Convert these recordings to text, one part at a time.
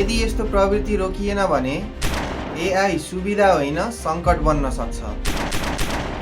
यदि यस्तो प्रवृत्ति रोकिएन भने एआई सुविधा होइन सङ्कट बन्न सक्छ।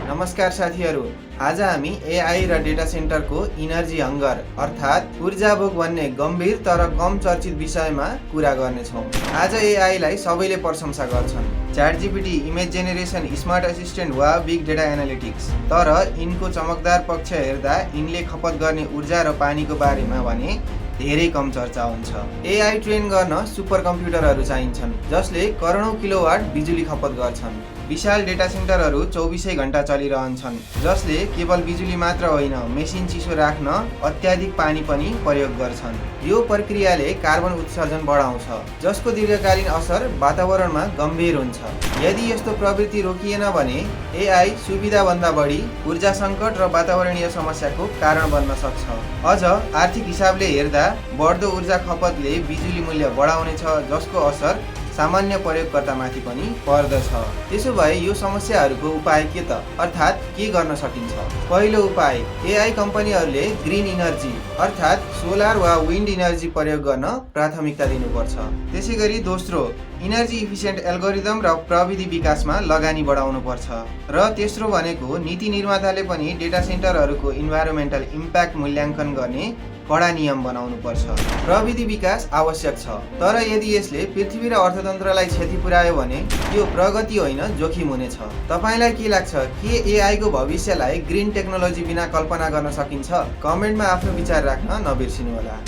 नमस्कार साथीहरू, आज हामी एआई र डेटा सेन्टरको इनर्जी हङ्गर अर्थात् ऊर्जा भोग भन्ने गम्भीर तर कम चर्चित विषयमा कुरा गर्नेछौँ। आज एआईलाई सबैले प्रशंसा गर्छन्, च्याटजिपिटी, इमेज जेनेरेसन, स्मार्ट असिस्टेन्ट वा बिग डेटा एनालिटिक्स। तर यिनको चमकदार पक्ष हेर्दा यिनले खपत गर्ने ऊर्जा र पानीको बारेमा भने धेरै कम चर्चा हुन्छ। एआई ट्रेन गर्न सुपर कम्प्युटरहरू चाहिन्छन् जसले करोडौं किलोवाट बिजुली खपत गर्छन्। विशाल डेटा सेन्टरहरू 24 घण्टा चलिरहन्छन् जसले केवल बिजुली मात्र होइन, मेसिन चिसो राख्न अत्याधिक पानी पनि प्रयोग गर्छन्। यो प्रक्रियाले कार्बन उत्सर्जन बढाउँछ जसको दीर्घकालीन असर वातावरणमा गम्भीर हुन्छ। यदि यस्तो प्रवृत्ति रोकिएन भने एआई सुविधाभन्दा बढी ऊर्जा सङ्कट र वातावरणीय समस्याको कारण बन्न सक्छ। अझ आर्थिक हिसाबले हेर्दा बढ्दो ऊर्जा खपतले बिजुली मूल्य बढाउनेछ जसको असर सामान्य प्रयोगकर्तामाथि पनि पर्दछ। त्यसो भए यो समस्याहरूको उपाय के त, अर्थात् के गर्न सकिन्छ? पहिलो उपाय, एआई कम्पनीहरूले ग्रिन इनर्जी अर्थात् सोलर वा विन्ड इनर्जी प्रयोग गर्न प्राथमिकता दिनुपर्छ। त्यसैगरी दोस्रो, इनर्जी इफिसियन्ट एल्गोरिदम र प्रविधि विकासमा लगानी बढाउनुपर्छ। र तेस्रो भनेको नीति निर्माताले पनि डेटा सेन्टरहरूको इन्भाइरोमेन्टल इम्प्याक्ट मूल्याङ्कन गर्ने कडा नियम बनाउनुपर्छ। प्रविधि विकास आवश्यक छ, तर यदि यसले पृथ्वी र अर्थतन्त्रलाई क्षति पुर्यायो भने यो प्रगति होइन, जोखिम हुनेछ। तपाईलाई के लाग्छ, के एआई को भविष्यलाई ग्रिन टेक्नोलोजी बिना कल्पना गर्न सकिन्छ? कमेन्टमा आफ्नो विचार राख्न नबिर्सिनुहोला।